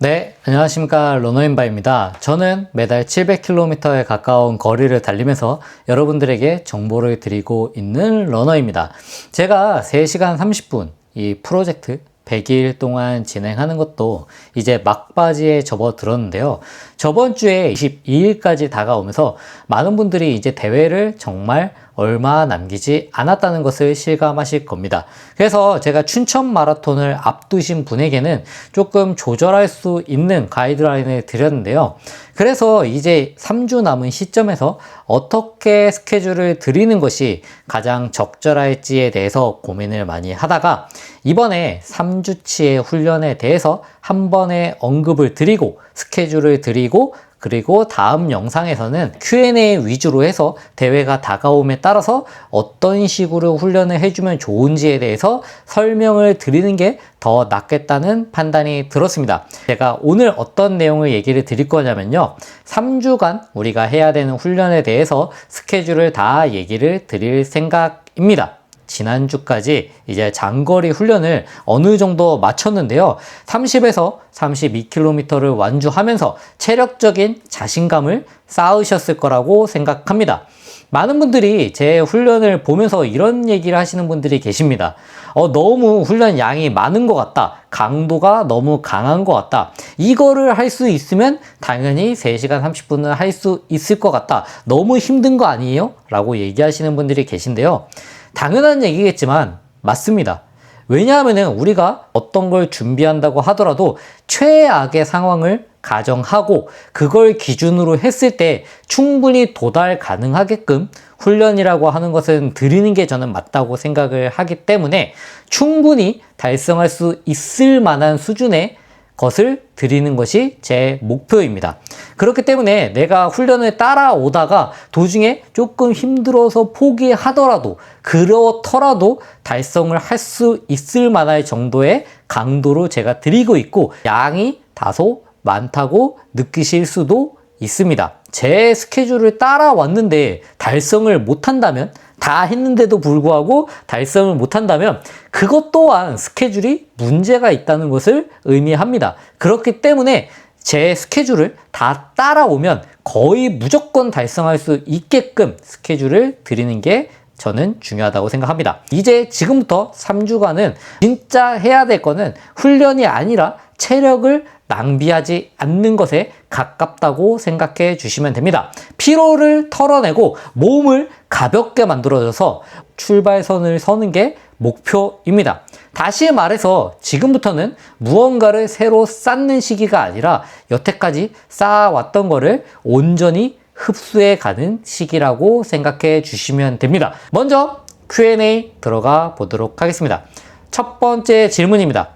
네, 안녕하십니까. 러너인바입니다. 저는 매달 700km에 가까운 거리를 달리면서 여러분들에게 정보를 드리고 있는 러너입니다. 제가 3시간 30분 이 프로젝트 100일 동안 진행하는 것도 이제 막바지에 접어들었는데요. 저번 주에 22일까지 다가오면서 많은 분들이 이제 대회를 정말 얼마 남기지 않았다는 것을 실감하실 겁니다. 그래서 제가 춘천 마라톤을 앞두신 분에게는 조금 조절할 수 있는 가이드라인을 드렸는데요. 그래서 이제 3주 남은 시점에서 어떻게 스케줄을 드리는 것이 가장 적절할지에 대해서 고민을 많이 하다가 이번에 3주치의 훈련에 대해서 한 번에 언급을 드리고 스케줄을 드리고 그리고 다음 영상에서는 Q&A 위주로 해서 대회가 다가옴에 따라서 어떤 식으로 훈련을 해주면 좋은지에 대해서 설명을 드리는 게 더 낫겠다는 판단이 들었습니다. 제가 오늘 어떤 내용을 얘기를 드릴 거냐면요. 3주간 우리가 해야 되는 훈련에 대해서 스케줄을 다 얘기를 드릴 생각입니다. 지난주까지 이제 장거리 훈련을 어느 정도 마쳤는데요. 30에서 32km를 완주하면서 체력적인 자신감을 쌓으셨을 거라고 생각합니다. 많은 분들이 제 훈련을 보면서 이런 얘기를 하시는 분들이 계십니다. 너무 훈련 양이 많은 것 같다. 강도가 너무 강한 것 같다. 이거를 할 수 있으면 당연히 3시간 30분을 할 수 있을 것 같다. 너무 힘든 거 아니에요? 라고 얘기하시는 분들이 계신데요. 당연한 얘기겠지만 맞습니다. 왜냐하면 우리가 어떤 걸 준비한다고 하더라도 최악의 상황을 가정하고 그걸 기준으로 했을 때 충분히 도달 가능하게끔 훈련이라고 하는 것은 드리는 게 저는 맞다고 생각을 하기 때문에 충분히 달성할 수 있을 만한 수준의 것을 드리는 것이 제 목표입니다. 그렇기 때문에 내가 훈련을 따라오다가 도중에 조금 힘들어서 포기하더라도 그렇더라도 달성을 할 수 있을 만할 정도의 강도로 제가 드리고 있고 양이 다소 많다고 느끼실 수도 있습니다. 제 스케줄을 따라왔는데 달성을 못한다면 다 했는데도 불구하고 달성을 못한다면 그것 또한 스케줄이 문제가 있다는 것을 의미합니다. 그렇기 때문에 제 스케줄을 다 따라오면 거의 무조건 달성할 수 있게끔 스케줄을 드리는 게 저는 중요하다고 생각합니다. 이제 지금부터 3주간은 진짜 해야 될 거는 훈련이 아니라 체력을 낭비하지 않는 것에 가깝다고 생각해 주시면 됩니다. 피로를 털어내고 몸을 가볍게 만들어줘서 출발선을 서는 게 목표입니다. 다시 말해서 지금부터는 무언가를 새로 쌓는 시기가 아니라 여태까지 쌓아왔던 거를 온전히 흡수해 가는 시기라고 생각해 주시면 됩니다. 먼저 Q&A 들어가 보도록 하겠습니다. 첫 번째 질문입니다.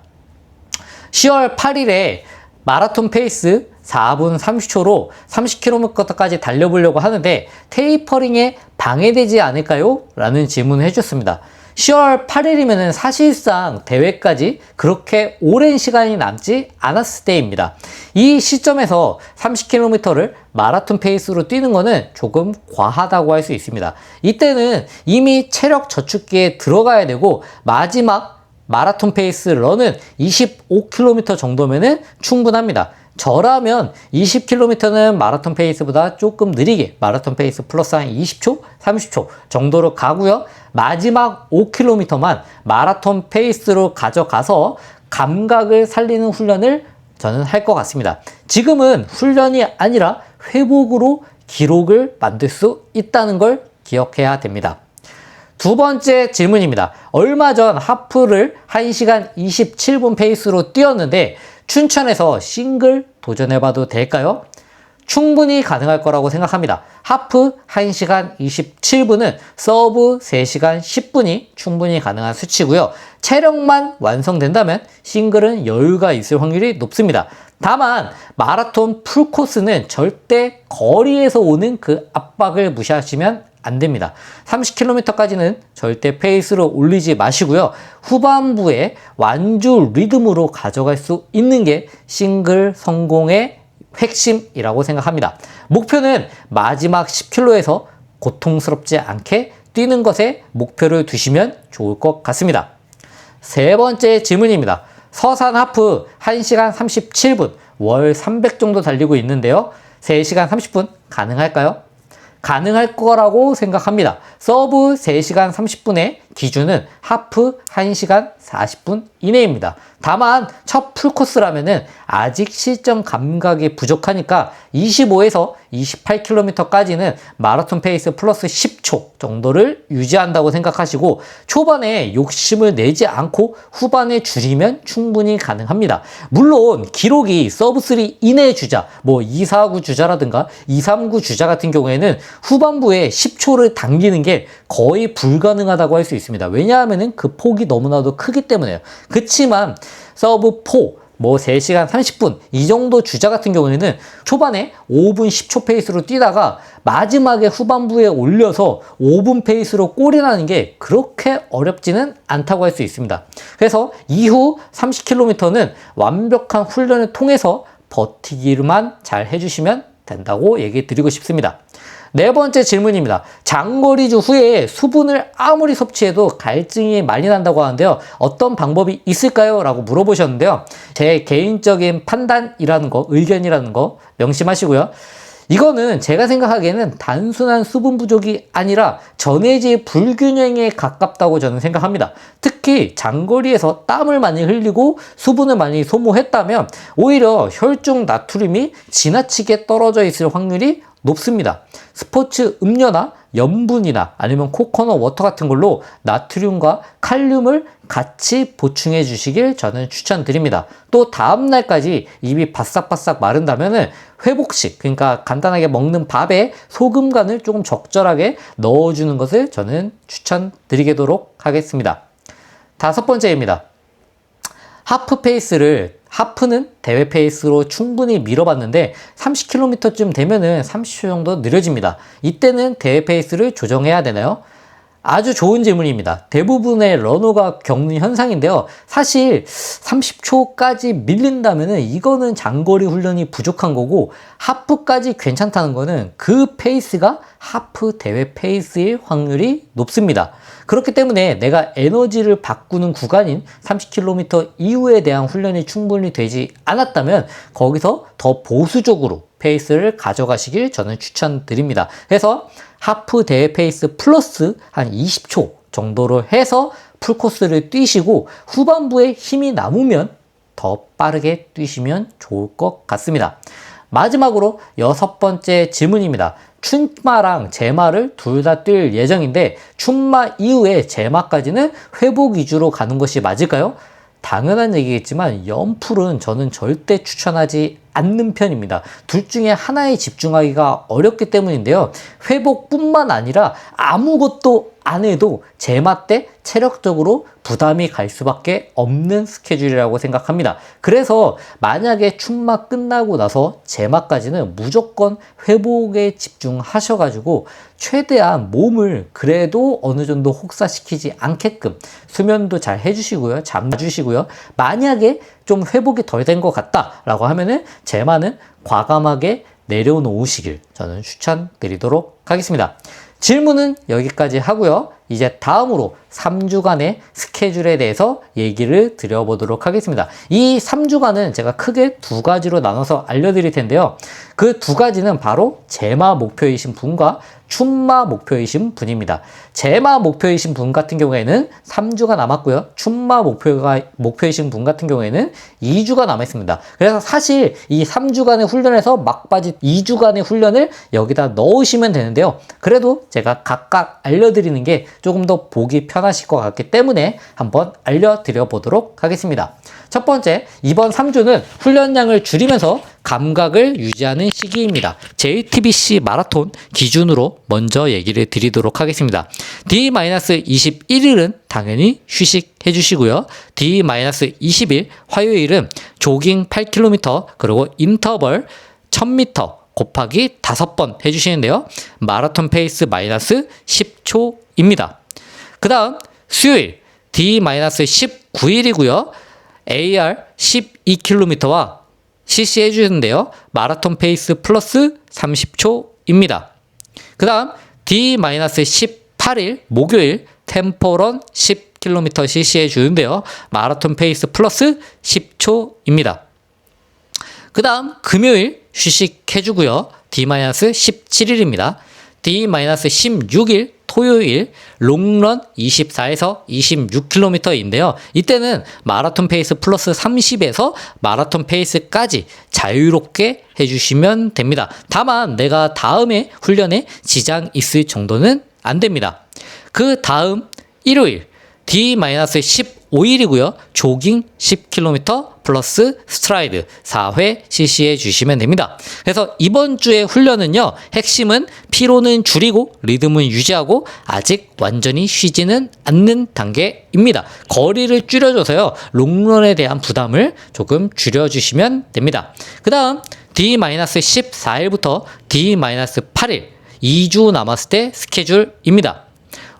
10월 8일에 마라톤 페이스 4분 30초로 30km까지 달려보려고 하는데 테이퍼링에 방해되지 않을까요? 라는 질문을 해주셨습니다. 10월 8일이면 사실상 대회까지 그렇게 오랜 시간이 남지 않았을 때입니다. 이 시점에서 30km를 마라톤 페이스로 뛰는 거는 조금 과하다고 할 수 있습니다. 이때는 이미 체력 저축기에 들어가야 되고 마지막 마라톤 페이스 런은 25km 정도면 충분합니다. 저라면 20km는 마라톤 페이스보다 조금 느리게 마라톤 페이스 플러스 한 20초, 30초 정도로 가고요. 마지막 5km만 마라톤 페이스로 가져가서 감각을 살리는 훈련을 저는 할 것 같습니다. 지금은 훈련이 아니라 회복으로 기록을 만들 수 있다는 걸 기억해야 됩니다. 두 번째 질문입니다. 얼마 전 하프를 1시간 27분 페이스로 뛰었는데 춘천에서 싱글 도전해봐도 될까요? 충분히 가능할 거라고 생각합니다. 하프 1시간 27분은 서브 3시간 10분이 충분히 가능한 수치고요. 체력만 완성된다면 싱글은 여유가 있을 확률이 높습니다. 다만 마라톤 풀코스는 절대 거리에서 오는 그 압박을 무시하시면 안 됩니다. 30km까지는 절대 페이스로 올리지 마시고요. 후반부에 완주 리듬으로 가져갈 수 있는 게 싱글 성공의 핵심이라고 생각합니다. 목표는 마지막 10km에서 고통스럽지 않게 뛰는 것에 목표를 두시면 좋을 것 같습니다. 세 번째 질문입니다. 서산 하프 1시간 37분, 월 300 정도 달리고 있는데요. 3시간 30분 가능할까요? 가능할 거라고 생각합니다. 서브 3시간 30분의 기준은 하프 1시간 40분 이내입니다. 다만 첫 풀코스라면은 아직 실전 감각이 부족하니까 25에서 28km까지는 마라톤 페이스 플러스 10초 정도를 유지한다고 생각하시고 초반에 욕심을 내지 않고 후반에 줄이면 충분히 가능합니다. 물론 기록이 서브 3 이내 주자, 뭐 249 주자라든가 239 주자 같은 경우에는 후반부에 10초를 당기는 게 거의 불가능하다고 할 수 있습니다. 왜냐하면 그 폭이 너무나도 크기 때문에요. 그치만 서브 4, 뭐 3시간 30분 이 정도 주자 같은 경우에는 초반에 5분 10초 페이스로 뛰다가 마지막에 후반부에 올려서 5분 페이스로 골이 나는 게 그렇게 어렵지는 않다고 할 수 있습니다. 그래서 이후 30km는 완벽한 훈련을 통해서 버티기만 잘 해주시면 된다고 얘기 드리고 싶습니다. 네 번째 질문입니다. 장거리주 후에 수분을 아무리 섭취해도 갈증이 많이 난다고 하는데요. 어떤 방법이 있을까요? 라고 물어보셨는데요. 제 개인적인 판단이라는 거, 의견이라는 거 명심하시고요. 이거는 제가 생각하기에는 단순한 수분 부족이 아니라 전해질 불균형에 가깝다고 저는 생각합니다. 특히 장거리에서 땀을 많이 흘리고 수분을 많이 소모했다면 오히려 혈중 나트륨이 지나치게 떨어져 있을 확률이 높습니다. 스포츠 음료나 염분이나 아니면 코코넛 워터 같은 걸로 나트륨과 칼륨을 같이 보충해 주시길 저는 추천드립니다. 또 다음날까지 입이 바싹바싹 마른다면 회복식, 그러니까 간단하게 먹는 밥에 소금 간을 조금 적절하게 넣어주는 것을 저는 추천드리도록 하겠습니다. 다섯 번째입니다. 하프 페이스를 하프는 대회 페이스로 충분히 밀어봤는데 30km쯤 되면은 30초 정도 느려집니다. 이때는 대회 페이스를 조정해야 되나요? 아주 좋은 질문입니다. 대부분의 러너가 겪는 현상인데요. 사실 30초까지 밀린다면은 이거는 장거리 훈련이 부족한 거고 하프까지 괜찮다는 거는 그 페이스가 하프 대회 페이스일 확률이 높습니다. 그렇기 때문에 내가 에너지를 바꾸는 구간인 30km 이후에 대한 훈련이 충분히 되지 않았다면 거기서 더 보수적으로 페이스를 가져가시길 저는 추천드립니다. 그래서 하프 대회 페이스 플러스 한 20초 정도로 해서 풀코스를 뛰시고 후반부에 힘이 남으면 더 빠르게 뛰시면 좋을 것 같습니다. 마지막으로 여섯 번째 질문입니다. 춘마랑 제마를 둘 다 뛸 예정인데 춘마 이후에 제마까지는 회복 위주로 가는 것이 맞을까요? 당연한 얘기겠지만 연풀은 저는 절대 추천하지 않는 편입니다. 둘 중에 하나에 집중하기가 어렵기 때문인데요. 회복뿐만 아니라 아무것도 안 해도 제마 때 체력적으로 부담이 갈 수밖에 없는 스케줄이라고 생각합니다. 그래서 만약에 춘마 끝나고 나서 제마까지는 무조건 회복에 집중하셔가지고 최대한 몸을 그래도 어느 정도 혹사시키지 않게끔 수면도 잘 해주시고요. 잠 주시고요. 만약에 좀 회복이 덜 된 것 같다라고 하면은 제마는 과감하게 내려놓으시길 저는 추천드리도록 하겠습니다. 질문은 여기까지 하고요. 이제 다음으로 3주간의 스케줄에 대해서 얘기를 드려보도록 하겠습니다. 이 3주간은 제가 크게 두 가지로 나눠서 알려드릴 텐데요. 그 두 가지는 바로 제마 목표이신 분과 춘마 목표이신 분입니다. 제마 목표이신 분 같은 경우에는 3주가 남았고요. 춘마 목표이신 분 같은 경우에는 2주가 남았습니다. 그래서 사실 이 3주간의 훈련에서 막바지 2주간의 훈련을 여기다 넣으시면 되는데요. 그래도 제가 각각 알려드리는 게 조금 더 보기 편하실 것 같기 때문에 한번 알려드려 보도록 하겠습니다. 첫 번째, 이번 3주는 훈련량을 줄이면서 감각을 유지하는 시기입니다. JTBC 마라톤 기준으로 먼저 얘기를 드리도록 하겠습니다. D-21일은 당연히 휴식해 주시고요. D-20일 화요일은 조깅 8km 그리고 인터벌 1000m 곱하기 5번 해주시는데요. 마라톤 페이스 마이너스 10초입니다. 그 다음 수요일 D-19일이고요. AR 12km와 CC 해주는데요. 마라톤 페이스 플러스 30초입니다. 그 다음 D-18일 목요일 템포런 10km 실시해 주는데요. 마라톤 페이스 플러스 10초입니다. 그 다음 금요일 휴식해주고요. D-17일입니다. D-16일 토요일 롱런 24에서 26km인데요. 이때는 마라톤 페이스 플러스 30에서 마라톤 페이스까지 자유롭게 해주시면 됩니다. 다만 내가 다음에 훈련에 지장 있을 정도는 안 됩니다. 그 다음 일요일 D-15일이고요. 조깅 10km 플러스 스트라이드 4회 실시해 주시면 됩니다. 그래서 이번 주의 훈련은요. 핵심은 피로는 줄이고 리듬은 유지하고 아직 완전히 쉬지는 않는 단계입니다. 거리를 줄여줘서요. 롱런에 대한 부담을 조금 줄여주시면 됩니다. 그 다음 D-14일부터 D-8일 2주 남았을 때 스케줄입니다.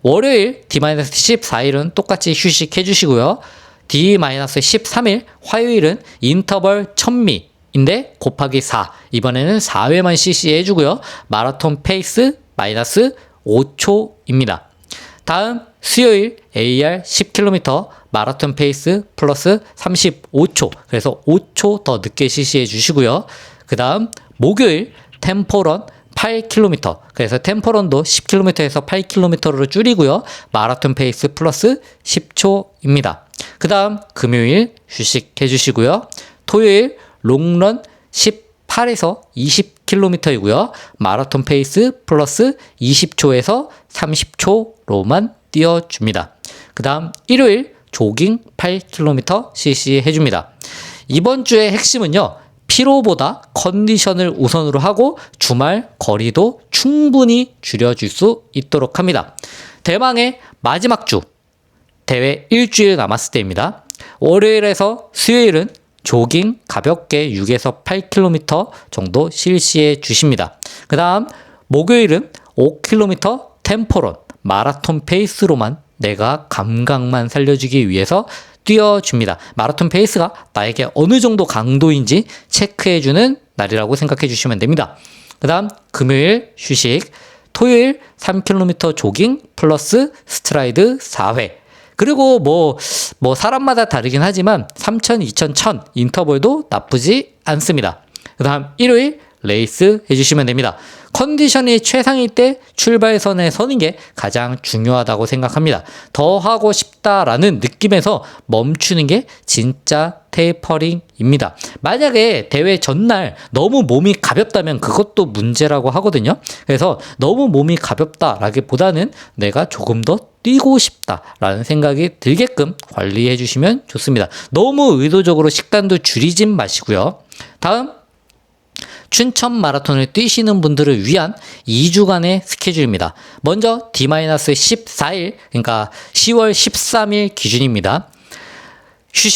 월요일 D-14일은 똑같이 휴식해 주시고요. D-13일 화요일은 인터벌 1000미인데 곱하기 4 이번에는 4회만 CC 해주고요. 마라톤 페이스 마이너스 5초입니다. 다음 수요일 AR 10km 마라톤 페이스 플러스 35초 그래서 5초 더 늦게 CC 해주시고요. 그 다음 목요일 템포런 8km 그래서 템포런도 10km에서 8km로 줄이고요. 마라톤 페이스 플러스 10초입니다. 그 다음 금요일 휴식해 주시고요. 토요일 롱런 18에서 20km이고요. 마라톤 페이스 플러스 20초에서 30초로만 뛰어줍니다. 그 다음 일요일 조깅 8km CC 해줍니다. 이번 주의 핵심은요. 피로보다 컨디션을 우선으로 하고 주말 거리도 충분히 줄여줄 수 있도록 합니다. 대망의 마지막 주 대회 일주일 남았을 때입니다. 월요일에서 수요일은 조깅 가볍게 6에서 8km 정도 실시해 주십니다. 그 다음 목요일은 5km 템포런 마라톤 페이스로만 내가 감각만 살려주기 위해서 뛰어줍니다. 마라톤 페이스가 나에게 어느 정도 강도인지 체크해주는 날이라고 생각해 주시면 됩니다. 그 다음 금요일 휴식, 토요일 3km 조깅 플러스 스트라이드 4회 그리고 뭐 사람마다 다르긴 하지만 3000, 2000, 1000 인터벌도 나쁘지 않습니다. 그 다음 일요일 레이스 해주시면 됩니다. 컨디션이 최상일 때 출발선에 서는 게 가장 중요하다고 생각합니다. 더 하고 싶다라는 느낌에서 멈추는 게 진짜 테이퍼링입니다. 만약에 대회 전날 너무 몸이 가볍다면 그것도 문제라고 하거든요. 그래서 너무 몸이 가볍다라기보다는 내가 조금 더 뛰고 싶다라는 생각이 들게끔 관리해 주시면 좋습니다. 너무 의도적으로 식단도 줄이진 마시고요. 다음 춘천 마라톤을 뛰시는 분들을 위한 2주간의 스케줄입니다. 먼저 D-14일 그러니까 10월 13일 기준입니다.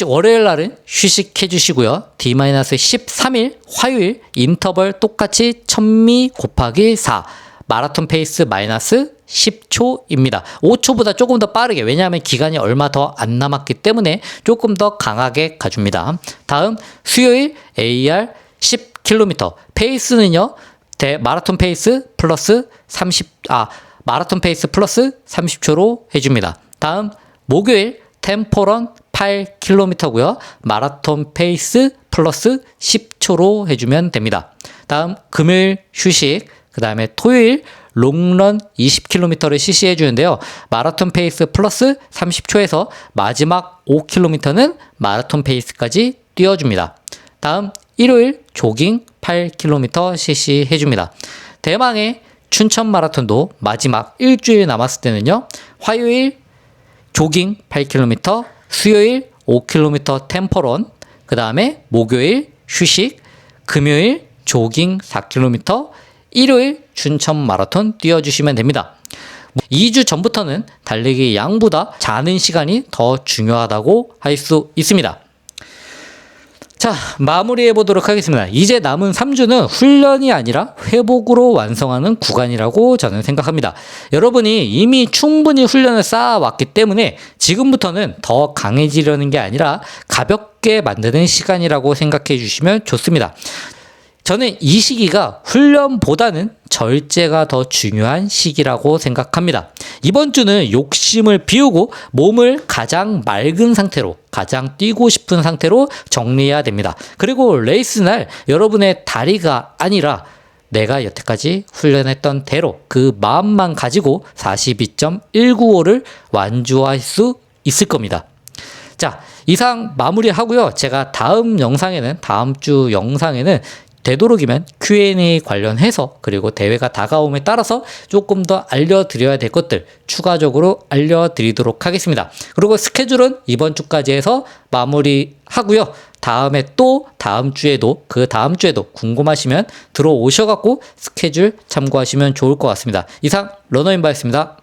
월요일 날은 휴식해 주시고요. D-13일 화요일 인터벌 똑같이 1000미 곱하기 4 마라톤 페이스 마이너스 10초입니다. 5초보다 조금 더 빠르게 왜냐하면 기간이 얼마 더 안 남았기 때문에 조금 더 강하게 가줍니다. 다음 수요일 AR 10km 페이스는요. 마라톤 페이스 플러스 30초로 해줍니다. 다음 목요일 템포런 8km고요. 마라톤 페이스 플러스 10초로 해주면 됩니다. 다음 금요일 휴식, 그 다음에 토요일 롱런 20km를 실시해 주는데요. 마라톤 페이스 플러스 30초에서 마지막 5km는 마라톤 페이스까지 뛰어줍니다. 다음 일요일 조깅 8km 실시해 줍니다. 대망의 춘천 마라톤도 마지막 일주일 남았을 때는요. 화요일 조깅 8km, 수요일 5km 템포런, 그 다음에 목요일 휴식, 금요일 조깅 4km, 일요일 춘천 마라톤 뛰어주시면 됩니다. 2주 전부터는 달리기 양보다 자는 시간이 더 중요하다고 할 수 있습니다. 자, 마무리해 보도록 하겠습니다. 이제 남은 3주는 훈련이 아니라 회복으로 완성하는 구간이라고 저는 생각합니다. 여러분이 이미 충분히 훈련을 쌓아왔기 때문에 지금부터는 더 강해지려는 게 아니라 가볍게 만드는 시간이라고 생각해 주시면 좋습니다. 저는 이 시기가 훈련보다는 절제가 더 중요한 시기라고 생각합니다. 이번 주는 욕심을 비우고 몸을 가장 맑은 상태로, 가장 뛰고 싶은 상태로 정리해야 됩니다. 그리고 레이스 날 여러분의 다리가 아니라 내가 여태까지 훈련했던 대로 그 마음만 가지고 42.195를 완주할 수 있을 겁니다. 자, 이상 마무리하고요. 제가 다음 주 영상에는 되도록이면 Q&A 관련해서 그리고 대회가 다가옴에 따라서 조금 더 알려드려야 될 것들 추가적으로 알려드리도록 하겠습니다. 그리고 스케줄은 이번 주까지 해서 마무리하고요. 다음에 또 다음 주에도 궁금하시면 들어오셔갖고 스케줄 참고하시면 좋을 것 같습니다. 이상 러너인바였습니다.